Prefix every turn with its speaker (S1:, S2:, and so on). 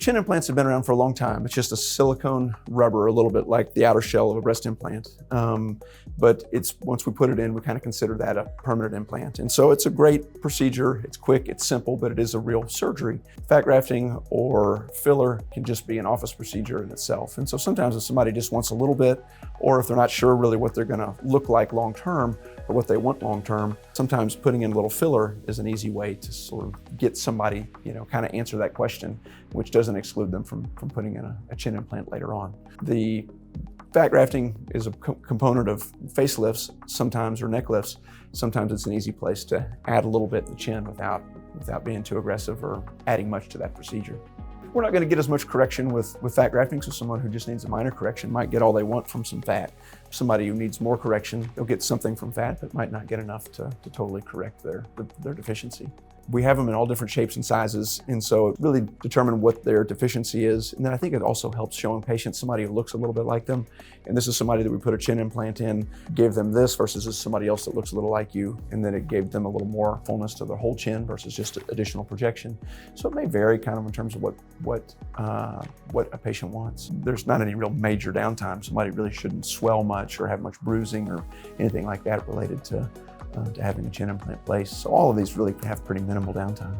S1: chin implants have been around for a long time. It's just a silicone rubber, a little bit like the outer shell of a breast implant. But once we put it in, we kind of consider that a permanent implant. And so it's a great procedure. It's quick, it's simple, but it is a real surgery. Fat grafting or filler can just be an office procedure in itself. And so sometimes if somebody just wants a little bit, or if they're not sure really what they're gonna look like long-term or what they want long-term, sometimes putting in a little filler is an easy way to sort of get somebody, kind of answer that question, which doesn't exclude them from putting in a chin implant later on. The fat grafting is a component of facelifts sometimes, or neck lifts. Sometimes it's an easy place to add a little bit in the chin without being too aggressive or adding much to that procedure. We're not going to get as much correction with fat grafting, so someone who just needs a minor correction might get all they want from some fat. Somebody who needs more correction, they'll get something from fat, but might not get enough to totally correct their deficiency. We have them in all different shapes and sizes, and so it really determine what their deficiency is. And then I think it also helps showing patients somebody who looks a little bit like them. And this is somebody that we put a chin implant in, gave them this versus this somebody else that looks a little like you, and then it gave them a little more fullness to their whole chin versus just additional projection. So it may vary kind of in terms of what a patient wants. There's not any real major downtime. Somebody really shouldn't swell much or have much bruising or anything like that related to having a chin implant placed. So all of these really have pretty minimal downtime.